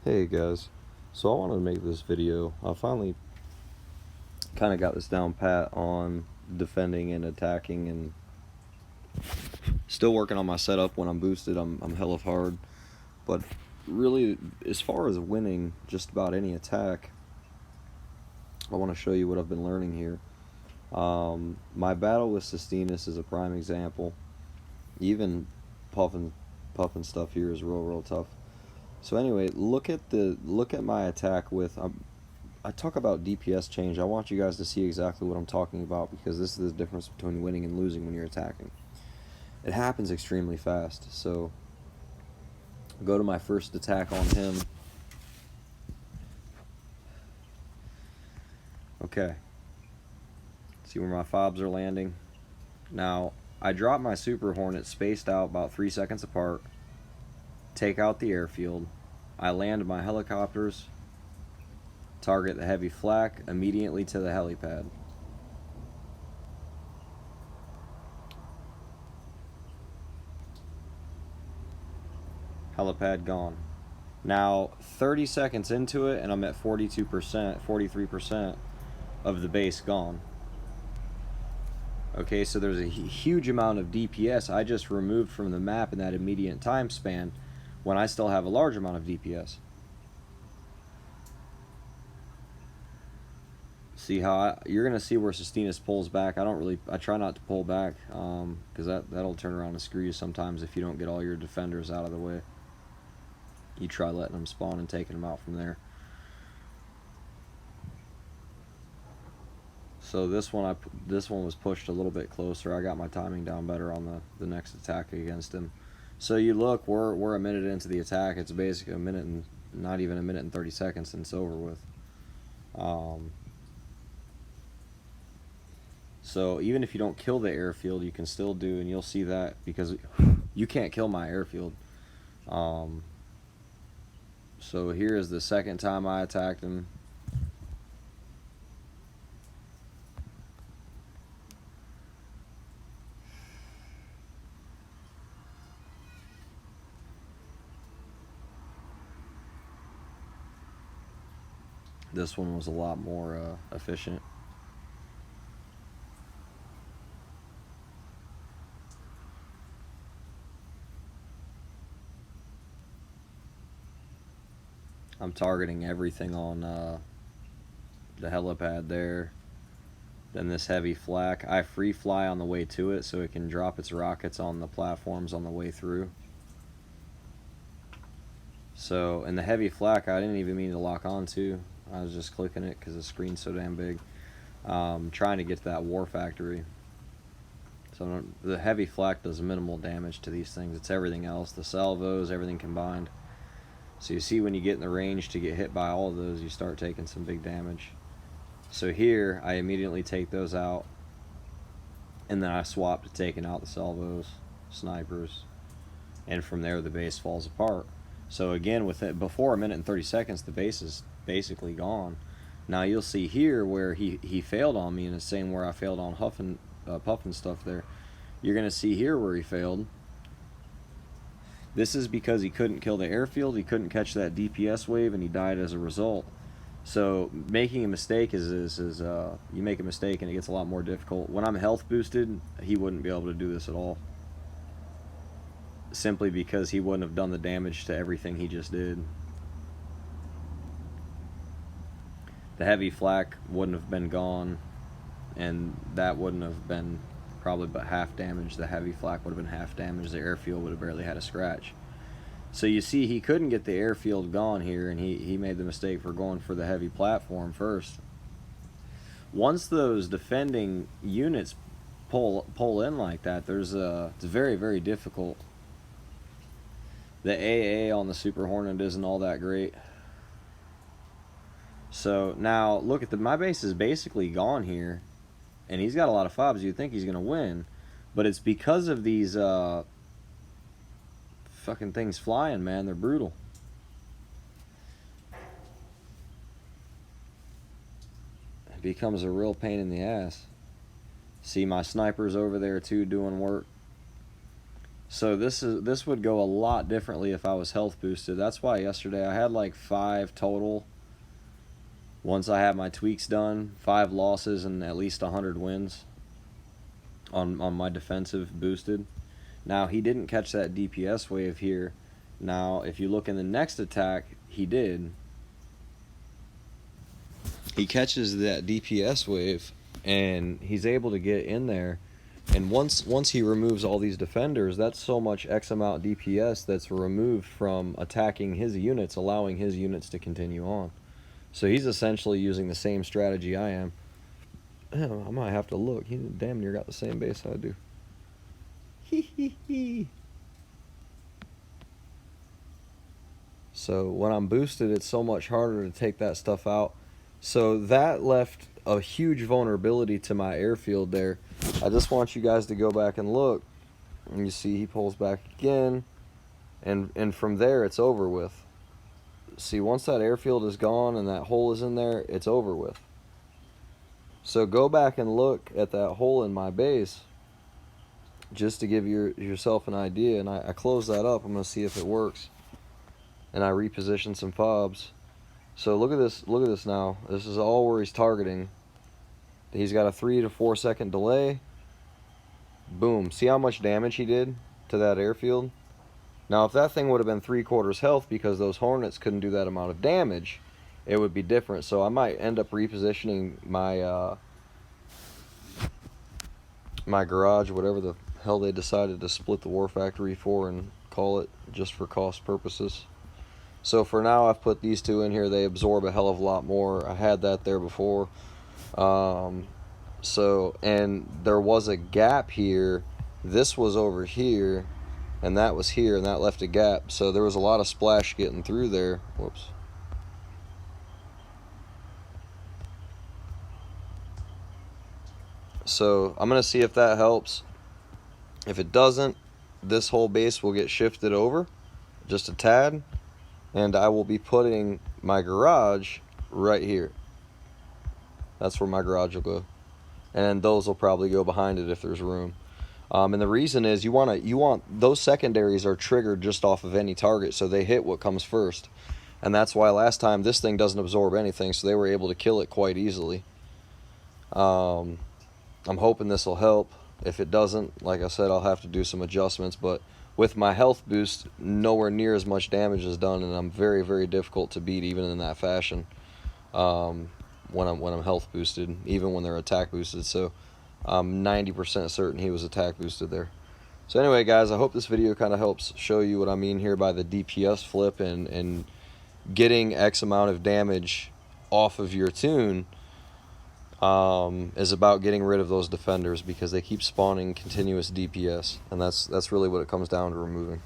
Hey guys, so I wanted to make this video. I finally kind of got this down pat on defending and attacking, and still working on my setup. When I'm boosted, I'm hella hard, but really, as far as winning just about any attack, I want to show you what I've been learning here. My battle with Sistinus is a prime example. Even puffing stuff here is real tough. So anyway, look at my attack with. I talk about DPS change. I want you guys to see exactly what I'm talking about, because this is the difference between winning and losing when you're attacking. It happens extremely fast. So go to my first attack on him. Okay. See where my fobs are landing? Now, I drop my Super Hornet spaced out about 3 seconds apart. Take out the airfield. I land my helicopters. Target the heavy flak immediately to the helipad. Helipad gone. Now 30 seconds into it and I'm at 42%, 43% of the base gone. Okay, so there's a huge amount of DPS I just removed from the map in that immediate time span, when I still have a large amount of DPS. See how you're gonna see where Sistinus pulls back. I try not to pull back, because that'll turn around and screw you sometimes if you don't get all your defenders out of the way. You try letting them spawn and taking them out from there. So this one was pushed a little bit closer. I got my timing down better on the next attack against him. So you look, we're a minute into the attack. It's basically a minute and not even a minute and 30 seconds and it's over with. So even if you don't kill the airfield, you can still do, and you'll see that, because you can't kill my airfield. So here is the second time I attacked him. This one was a lot more efficient. I'm targeting everything on the helipad there. Then this heavy flak. I free fly on the way to it so it can drop its rockets on the platforms on the way through. So, and the heavy flak, I didn't even mean to lock onto. I was just clicking it because the screen's so damn big. Trying to get to that war factory. So the heavy flak does minimal damage to these things. It's everything else, the salvos, everything combined. So you see when you get in the range to get hit by all of those, you start taking some big damage. So here, I immediately take those out, and then I swap to taking out the salvos, snipers, and from there the base falls apart. So again, with it, before a minute and 30 seconds, the base is basically gone. Now you'll see here where he failed on me, and the same where I failed on puffing stuff there. You're going to see here where he failed. This is because he couldn't kill the airfield, he couldn't catch that DPS wave, and he died as a result. So making a mistake is you make a mistake and it gets a lot more difficult. When I'm health boosted, he wouldn't be able to do this at all. Simply because he wouldn't have done the damage to everything he just did. The heavy flak wouldn't have been gone, and that wouldn't have been probably but half damage. The heavy flak would have been half damage. The airfield would have barely had a scratch. So you see he couldn't get the airfield gone here, and he made the mistake for going for the heavy platform first. Once those defending units pull in like that, it's very difficult. The AA on the Super Hornet isn't all that great. So now look at my base is basically gone here, and he's got a lot of fobs. You'd think he's gonna win, but it's because of these fucking things flying, man. They're brutal. It becomes a real pain in the ass. See, my snipers over there too doing work. So this would go a lot differently if I was health boosted. That's why yesterday I had like 5 total. Once I had my tweaks done, 5 losses and at least 100 wins on my defensive boosted. Now he didn't catch that DPS wave here. Now if you look in the next attack, he did. He catches that DPS wave and he's able to get in there. And once he removes all these defenders, that's so much X amount DPS that's removed from attacking his units, allowing his units to continue on. So he's essentially using the same strategy I am. Oh, I might have to look. He damn near got the same base I do. So when I'm boosted, it's so much harder to take that stuff out. So that left a huge vulnerability to my airfield there. I just want you guys to go back and look. And you see he pulls back again. And from there, it's over with. See, once that airfield is gone and that hole is in there, it's over with. So go back and look at that hole in my base just to give yourself an idea. And I close that up. I'm going to see if it works. And I reposition some fobs. So look at this now. This is all where he's targeting. He's got a 3 to 4 second delay. Boom. See how much damage he did to that airfield? Now if that thing would have been 3/4 health because those hornets couldn't do that amount of damage, it would be different. So I might end up repositioning my my garage, whatever the hell they decided to split the war factory for and call it, just for cost purposes. So for now, I've put these 2 in here. They absorb a hell of a lot more. I had that there before. So, and there was a gap here. This was over here, and that was here, and that left a gap. So there was a lot of splash getting through there. Whoops. So I'm going to see if that helps. If it doesn't, this whole base will get shifted over just a tad. And I will be putting my garage right here. That's where my garage will go. And those will probably go behind it if there's room. And the reason is you want those secondaries are triggered just off of any target, so they hit what comes first. And that's why last time this thing doesn't absorb anything, so they were able to kill it quite easily. I'm hoping this will help. If it doesn't, like I said, I'll have to do some adjustments, but with my health boost, nowhere near as much damage is done, and I'm very, very difficult to beat even in that fashion when I'm health boosted, even when they're attack boosted. So I'm 90% certain he was attack boosted there. So anyway, guys, I hope this video kind of helps show you what I mean here by the DPS flip and getting X amount of damage off of your tune. Is about getting rid of those defenders because they keep spawning continuous DPS, and that's really what it comes down to removing.